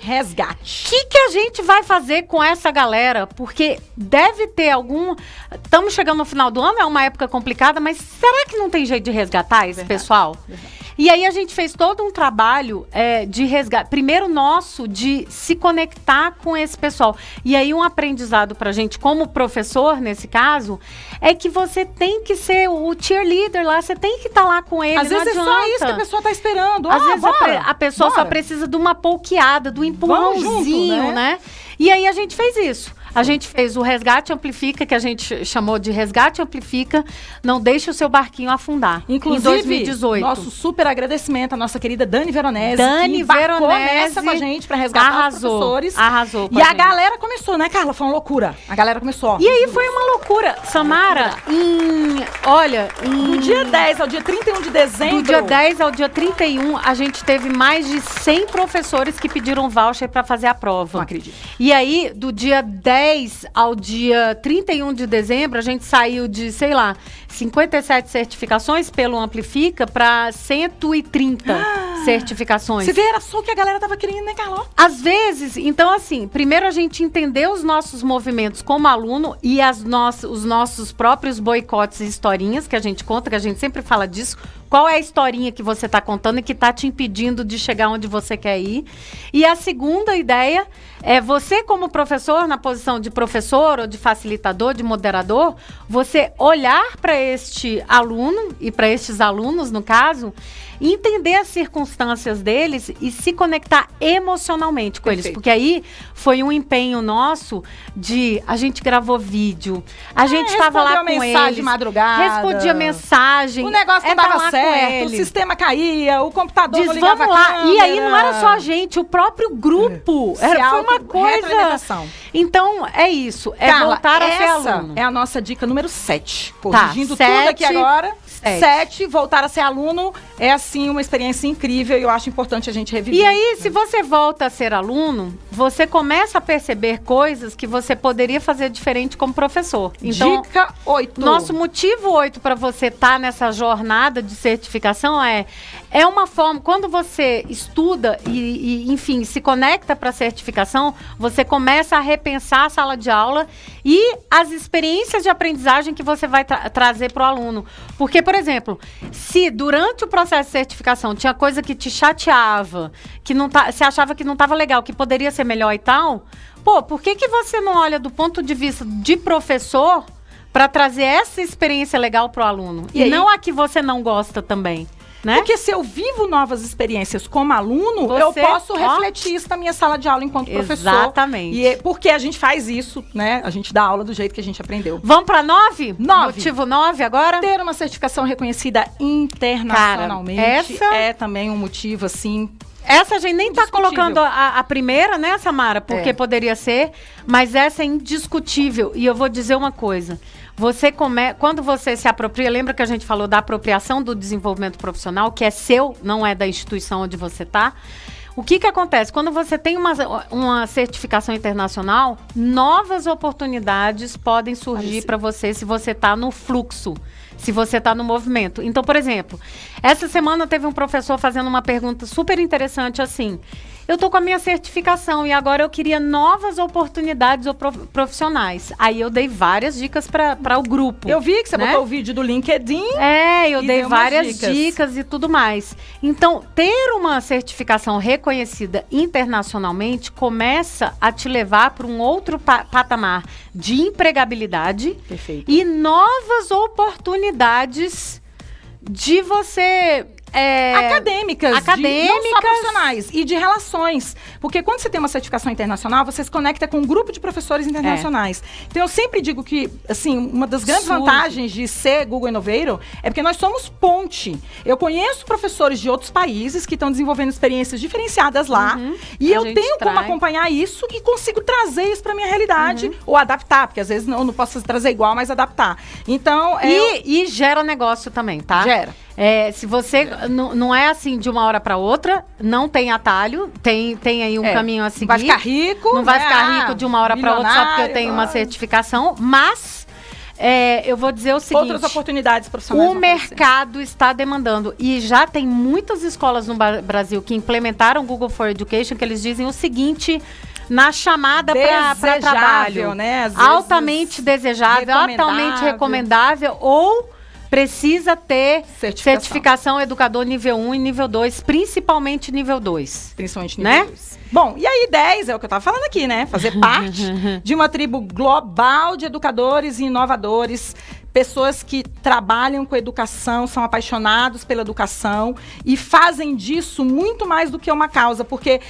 resgate. O que a gente vai fazer com essa galera? Porque deve ter algum... Estamos chegando no final do ano, é uma época complicada, mas será que não tem jeito de resgatar esse pessoal? Verdade. E aí a gente fez todo um trabalho de resgate. Primeiro nosso, de se conectar com esse pessoal. E aí um aprendizado pra gente, como professor, nesse caso, é que você tem que ser o cheerleader lá, você tem que estar lá com ele. Às vezes é só isso que a pessoa tá esperando. Às vezes a pessoa só precisa de uma pouqueada, do empurrãozinho, né? E aí a gente fez isso. A gente fez o Resgate Amplifica, que a gente chamou de Resgate Amplifica, não deixe o seu barquinho afundar. Inclusive, em 2018. Nosso super agradecimento à nossa querida Dani Veronese. Dani Veronese nessa com a gente para resgatar os professores. Arrasou. E a galera começou, né, Carla? Foi uma loucura. A galera começou. E aí foi uma loucura. Samara, do dia 10 ao dia 31 de dezembro. Do dia 10 ao dia 31, a gente teve mais de 100 professores que pediram voucher para fazer a prova. Não acredito. E aí, do dia 10 ao dia 31 de dezembro, a gente saiu de, 57 certificações pelo Amplifica para 130. certificações. Você vê, era só o que a galera tava querendo, né, Carlota? Às vezes, então assim, primeiro a gente entender os nossos movimentos como aluno e os nossos próprios boicotes e historinhas que a gente conta, que a gente sempre fala disso. Qual é a historinha que você está contando e que está te impedindo de chegar onde você quer ir? E a segunda ideia é você, como professor, na posição de professor ou de facilitador, de moderador, você olhar para este aluno e para estes alunos, no caso, entender as circunstâncias deles e se conectar emocionalmente com eles. Porque aí foi um empenho nosso de... A gente gravou vídeo, a gente estava lá com eles. De madrugada. Respondia mensagem. O negócio não dava certo, o sistema caía, o computador não ligava a câmera. E aí não era só a gente, o próprio grupo. Foi uma coisa... Então, é isso. É Carla, voltar a ser aluno. É a nossa dica número 7. Corrigindo tudo aqui agora. 7, voltar a ser aluno é, assim, uma experiência incrível e eu acho importante a gente reviver. E aí, se você volta a ser aluno, você começa a perceber coisas que você poderia fazer diferente como professor. Então, dica 8. Nosso motivo 8 para você estar nessa jornada de certificação é uma forma, quando você estuda e enfim, se conecta para a certificação, você começa a repensar a sala de aula e as experiências de aprendizagem que você vai trazer para o aluno. Porque, por exemplo, se durante o processo de certificação tinha coisa que te chateava, que você achava que não estava legal, que poderia ser melhor e tal, por que você não olha do ponto de vista de professor para trazer essa experiência legal para o aluno? E não a que você não gosta também. Né? Porque se eu vivo novas experiências como aluno, eu posso refletir isso na minha sala de aula enquanto professor. Exatamente. E porque a gente faz isso, né? A gente dá aula do jeito que a gente aprendeu. Vamos para 9? 9. Motivo 9 agora? Ter uma certificação reconhecida internacionalmente. Cara, essa é também um motivo, assim... Essa a gente nem está colocando a primeira, né, Samara? Porque poderia ser, mas essa é indiscutível. E eu vou dizer uma coisa. Quando você se apropria, lembra que a gente falou da apropriação do desenvolvimento profissional, que é seu, não é da instituição onde você está? O que acontece? Quando você tem uma certificação internacional, novas oportunidades podem surgir para você se você está no fluxo, se você está no movimento. Então, por exemplo, essa semana teve um professor fazendo uma pergunta super interessante assim: eu estou com a minha certificação e agora eu queria novas oportunidades profissionais. Aí eu dei várias dicas para o grupo. Eu vi que você botou o vídeo do LinkedIn. Eu dei várias dicas e tudo mais. Então, ter uma certificação reconhecida internacionalmente começa a te levar para um outro patamar de empregabilidade. Perfeito. E novas oportunidades de você... acadêmicas, não só profissionais, e de relações. Porque quando você tem uma certificação internacional, você se conecta com um grupo de professores internacionais. Então, eu sempre digo que, assim, uma das grandes vantagens de ser Google Innovator é porque nós somos ponte. Eu conheço professores de outros países que estão desenvolvendo experiências diferenciadas lá, e eu tenho como acompanhar isso e consigo trazer isso para minha realidade, ou adaptar, porque às vezes não posso trazer igual, mas adaptar. Então, e gera negócio também, tá? Gera. Se você não é assim de uma hora para outra, não tem atalho, tem aí um caminho a seguir. Vai ficar rico. Não vai ficar rico de uma hora para outra só porque eu tenho uma certificação, mas eu vou dizer o seguinte: outras oportunidades profissionais. O mercado está demandando e já tem muitas escolas no Brasil que implementaram o Google for Education, que eles dizem o seguinte na chamada para trabalho, né? Altamente desejável, altamente recomendável ou precisa ter certificação educador nível 1 e nível 2, principalmente nível 2. Principalmente nível 2. Bom, e aí 10 é o que eu estava falando aqui, né? Fazer parte de uma tribo global de educadores e inovadores, pessoas que trabalham com educação, são apaixonados pela educação e fazem disso muito mais do que uma causa, porque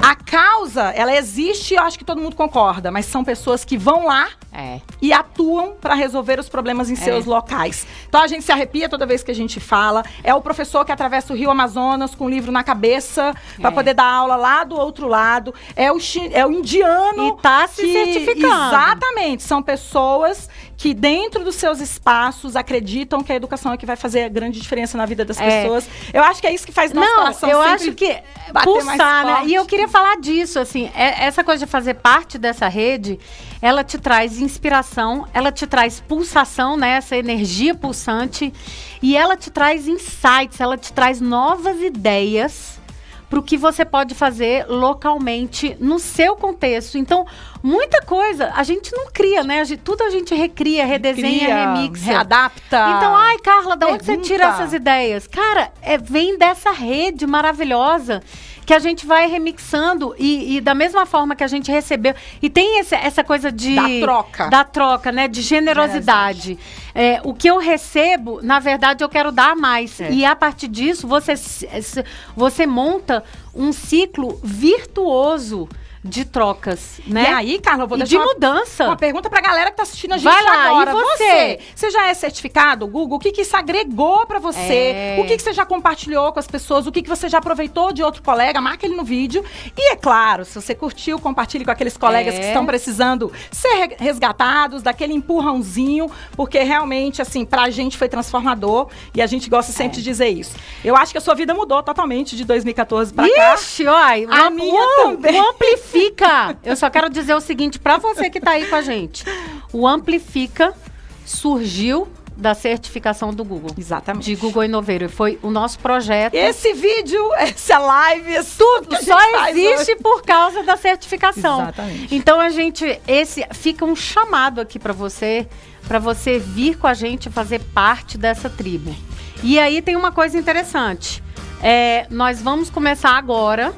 a causa, ela existe, eu acho que todo mundo concorda, mas são pessoas que vão lá e atuam para resolver os problemas em seus locais. Então a gente se arrepia toda vez que a gente fala. É o professor que atravessa o Rio Amazonas com o livro na cabeça para poder dar aula lá do outro lado. É o indiano e tá se certificando. Exatamente. São pessoas que dentro dos seus espaços, acreditam que a educação é que vai fazer a grande diferença na vida das pessoas. Eu acho que é isso que faz nosso coração eu sempre acho que bater mais pulsar, né? forte. E eu queria falar disso, assim, essa coisa de fazer parte dessa rede, ela te traz inspiração, ela te traz pulsação, né? Essa energia pulsante, e ela te traz insights, ela te traz novas ideias para o que você pode fazer localmente no seu contexto. Então, muita coisa a gente não cria, né? Tudo a gente recria, redesenha, remixa, readapta. Então, ai, Carla, da onde você pergunta. tira essas ideias? Cara, vem dessa rede maravilhosa que a gente vai remixando e da mesma forma que a gente recebeu. E tem essa coisa de... Da troca, né? De generosidade. O que eu recebo, na verdade, eu quero dar mais. E a partir disso, você monta um ciclo virtuoso de trocas, né? E aí, Carla, eu vou deixar mudança. Uma pergunta pra galera que tá assistindo a gente Vai lá, agora. e você já é certificado, Google? O que isso agregou pra você? O que você já compartilhou com as pessoas? O que você já aproveitou de outro colega? Marca ele no vídeo. E é claro, se você curtiu, compartilhe com aqueles colegas que estão precisando ser resgatados, daquele empurrãozinho, porque realmente, assim, pra gente foi transformador e a gente gosta sempre de dizer isso. Eu acho que a sua vida mudou totalmente de 2014 pra cá. Ixi, olha, a minha também. O Amplifica. Eu só quero dizer o seguinte pra você que tá aí com a gente. O Amplifica surgiu da certificação do Google. Exatamente. De Google Inoveiro. Foi o nosso projeto. Esse vídeo, essa live, tudo só existe por causa da certificação. Exatamente. Então fica um chamado aqui pra você vir com a gente fazer parte dessa tribo. E aí tem uma coisa interessante. Nós vamos começar agora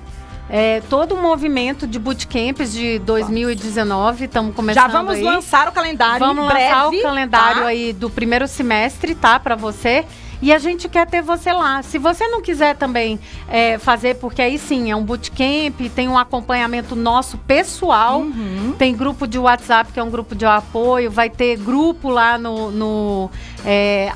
todo o movimento de bootcamps de 2019. Estamos começando. Já vamos lançar o calendário. Vamos lançar o calendário aí do primeiro semestre, tá? Para você. E a gente quer ter você lá. Se você não quiser também fazer, porque aí sim, é um bootcamp, tem um acompanhamento nosso pessoal, tem grupo de WhatsApp, que é um grupo de apoio, vai ter grupo lá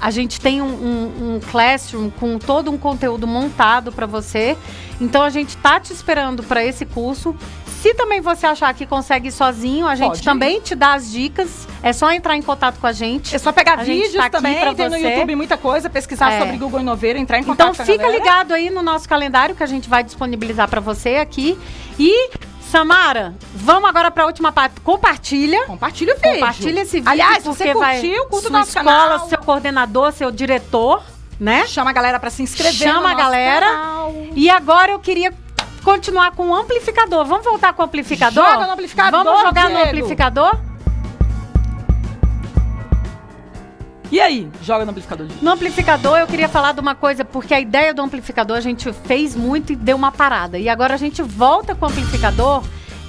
a gente tem um Classroom com todo um conteúdo montado para você. Então, a gente tá te esperando para esse curso. Se também você achar que consegue ir sozinho, a gente também te dá as dicas. É só entrar em contato com a gente. É só pegar vídeos também, tem no YouTube muita coisa, pesquisar sobre Google Inoveiro, entrar em contato com a Então, fica ligado aí no nosso calendário que a gente vai disponibilizar para você aqui. E, Samara, vamos agora para a última parte. Compartilha o vídeo. Compartilha esse vídeo. Aliás, se você curtiu, curta o nosso canal. canal. Seu coordenador, seu diretor, né? Chama a galera para se inscrever no nosso canal. E agora eu queria continuar com o amplificador. Vamos voltar com o amplificador? Joga no amplificador, Vamos jogar Diego. no amplificador? E aí? Joga no amplificador. No amplificador, eu queria falar de uma coisa, porque a ideia do amplificador a gente fez muito e deu uma parada. E agora a gente volta com o amplificador.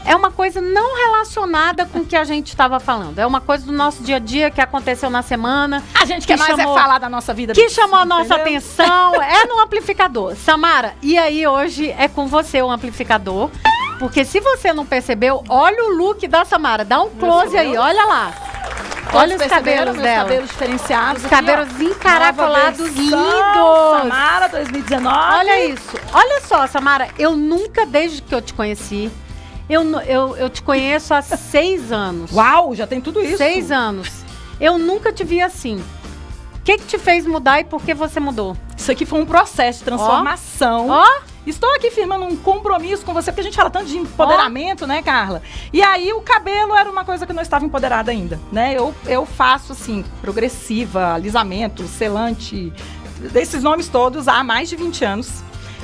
É uma coisa não relacionada com o que a gente estava falando. É uma coisa do nosso dia a dia que aconteceu na semana. A gente quer mais falar da nossa vida. Que chamou a nossa atenção. É no amplificador. Samara, e aí hoje é com você o amplificador. Porque se você não percebeu, olha o look da Samara. Dá um close aí, olha lá. Olha os cabelos dela. Cabelos diferenciados. Os cabelos encaracolados, lindos. Samara 2019. Olha isso. Olha só, Samara, eu nunca, desde que eu te conheci, eu te conheço há 6 anos. Uau, já tem tudo isso. 6 anos. Eu nunca te vi assim. O que te fez mudar e por que você mudou? Isso aqui foi um processo de transformação. Estou aqui firmando um compromisso com você, porque a gente fala tanto de empoderamento, né, Carla? E aí o cabelo era uma coisa que eu não estava empoderada ainda, né? Eu faço, assim, progressiva, alisamento, selante, desses nomes todos há mais de 20 anos.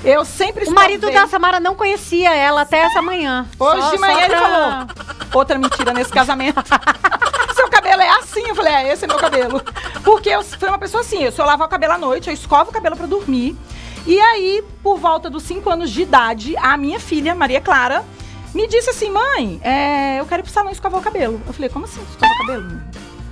Eu sempre O marido da Samara não conhecia ela até essa manhã. Hoje de manhã ele falou, outra mentira nesse casamento. Seu cabelo é assim? Eu falei, esse é meu cabelo. Porque eu fui uma pessoa assim, se eu lavar o cabelo à noite, eu escovo o cabelo pra dormir. E aí, por volta dos 5 anos de idade, a minha filha, Maria Clara, me disse assim, mãe, eu quero ir pro salão escovar o cabelo. Eu falei, como assim escovar o cabelo?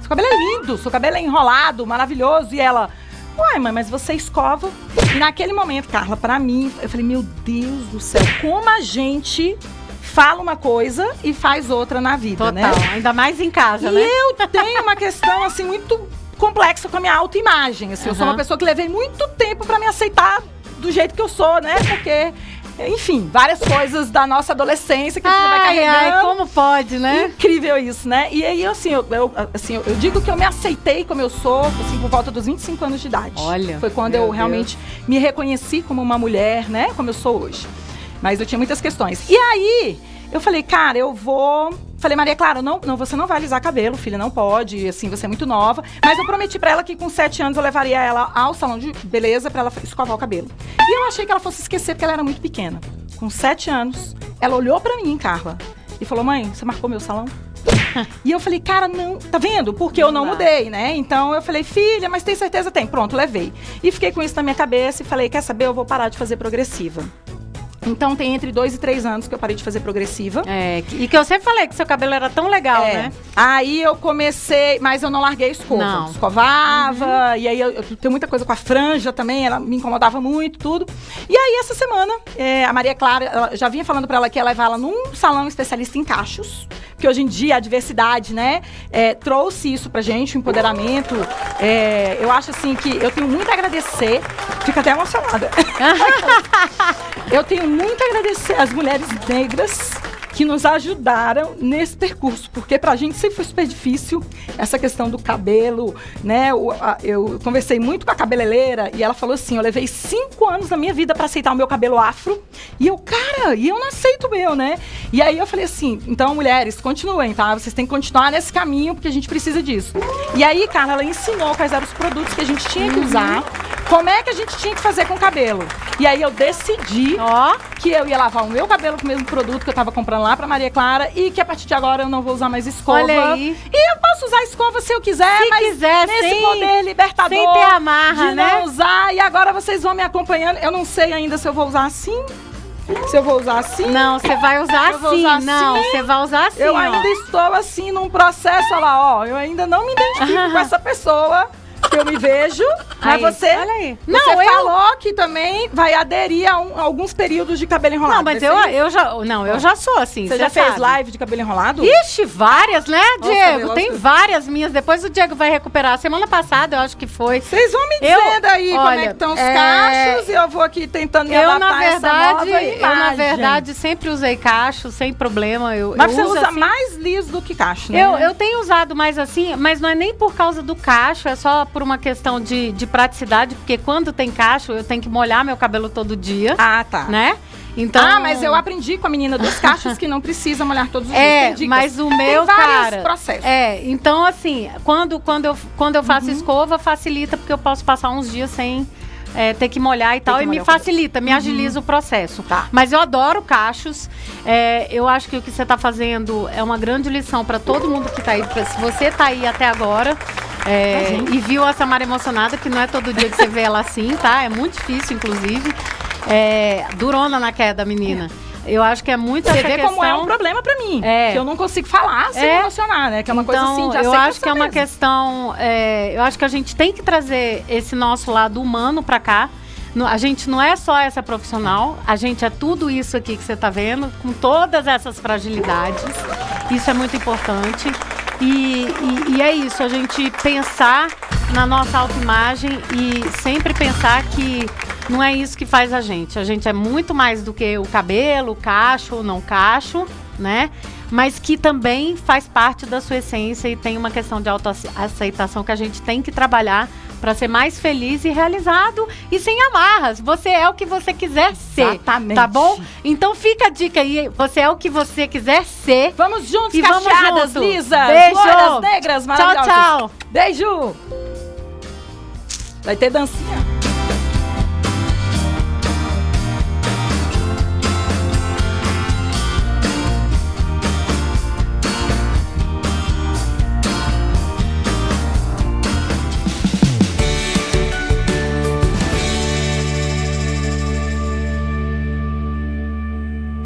Seu cabelo é lindo, seu cabelo é enrolado, maravilhoso. E ela, uai, mãe, mas você escova. E naquele momento, Carla, pra mim, eu falei, meu Deus do céu, como a gente fala uma coisa e faz outra na vida, Total, né? Ainda mais em casa, e né? E eu tenho uma questão, assim, muito complexa com a minha autoimagem. Assim, eu sou uma pessoa que levei muito tempo pra me aceitar do jeito que eu sou, né? Porque Enfim, várias coisas da nossa adolescência que a gente vai carregando. Ai, como pode, né? Incrível isso, né? E aí, assim, eu digo que eu me aceitei como eu sou, assim, por volta dos 25 anos de idade. Olha. Foi quando eu realmente me reconheci como uma mulher, né? Como eu sou hoje. Mas eu tinha muitas questões. E aí, eu falei, cara, Falei, Maria Clara, não, você não vai alisar cabelo, filha, não pode, assim, você é muito nova. Mas eu prometi pra ela que com 7 anos eu levaria ela ao salão de beleza pra ela escovar o cabelo. E eu achei que ela fosse esquecer, porque ela era muito pequena. Com 7 anos, ela olhou pra mim, Carla, e falou, mãe, você marcou meu salão? E eu falei, cara, não, tá vendo? Porque eu não mudei, né? Então eu falei, filha, mas tem certeza? Tem. Pronto, levei. E fiquei com isso na minha cabeça e falei, quer saber? Eu vou parar de fazer progressiva. Então tem entre 2 e 3 anos que eu parei de fazer progressiva. E que eu sempre falei que seu cabelo era tão legal, né? Aí eu comecei, mas eu não larguei a escova. Não. Escovava, e aí eu tenho muita coisa com a franja também, ela me incomodava muito, tudo. E aí essa semana, a Maria Clara, já vinha falando pra ela que ia levar ela num salão especialista em cachos, porque hoje em dia a diversidade, né, trouxe isso pra gente, o empoderamento. Eu acho assim que eu tenho muito a agradecer, fico até emocionada. Eu tenho muito a agradecer às mulheres negras que nos ajudaram nesse percurso, porque pra gente sempre foi super difícil essa questão do cabelo, né? Eu conversei muito com a cabeleireira e ela falou assim, eu levei 5 anos na minha vida pra aceitar o meu cabelo afro e eu não aceito o meu, né? E aí eu falei assim, então mulheres, continuem, tá? Vocês têm que continuar nesse caminho porque a gente precisa disso. E aí, Carla, ela ensinou quais eram os produtos que a gente tinha que usar, como é que a gente tinha que fazer com o cabelo. E aí eu decidi que eu ia lavar o meu cabelo com o mesmo produto que eu tava comprando lá pra Maria Clara e que a partir de agora eu não vou usar mais escova. Olha aí. E eu posso usar escova se eu quiser, nesse poder libertador sem ter amarra, de né? não usar. E agora vocês vão me acompanhando. Eu não sei ainda se eu vou usar assim. Se eu vou usar assim. Não, você vai usar assim. Não, você vai usar assim. Eu ainda estou assim num processo, olha lá, eu ainda não me identifico com essa pessoa. Que eu me vejo, mas você falou que também vai aderir a alguns períodos de cabelo enrolado. Não, mas eu já sou assim. Você já fez live de cabelo enrolado? Ixi, várias, né, Diego? Tem várias minhas. Depois o Diego vai recuperar. Semana passada, eu acho que foi. Vocês vão me dizendo aí como é que estão os cachos e eu vou aqui tentando me adaptar essa nova imagem. Eu, na verdade, sempre usei cacho, sem problema. Mas você usa assim, mais liso do que cacho, né? Eu tenho usado mais assim, mas não é nem por causa do cacho, é só por uma questão de praticidade, porque quando tem cacho, eu tenho que molhar meu cabelo todo dia. Ah, tá. Né? Então, mas eu aprendi com a menina dos cachos que não precisa molhar todos os dias. Mas o meu, tem vários processos. Então assim, quando eu faço escova, facilita, porque eu posso passar uns dias sem ter que molhar e tal, e me facilita, me agiliza o processo. Tá. Mas eu adoro cachos. Eu acho que o que você está fazendo é uma grande lição para todo mundo que está aí. Se você está aí até agora e viu a Samara emocionada, que não é todo dia que você vê ela assim, tá? É muito difícil, inclusive. Durona na queda, menina. Eu acho que é muito essa questão. Você vê como é um problema pra mim. Que eu não consigo falar sem emocionar, né? Que é uma coisa assim de aceitação. Eu acho que é uma questão. Eu acho que a gente tem que trazer esse nosso lado humano pra cá. A gente não é só essa profissional, a gente é tudo isso aqui que você tá vendo, com todas essas fragilidades. Isso é muito importante. E é isso, a gente pensar na nossa autoimagem e sempre pensar que não é isso que faz a gente. A gente é muito mais do que o cabelo, o cacho ou não cacho, né? Mas que também faz parte da sua essência e tem uma questão de autoaceitação que a gente tem que trabalhar para ser mais feliz e realizado e sem amarras. Você é o que você quiser ser. Exatamente. Tá bom? Então fica a dica aí. Você é o que você quiser ser. Vamos juntos, cacheadas, lisas, beijo, loiras, negras, maravilhosas. Tchau, tchau. Beijo. Vai ter dancinha.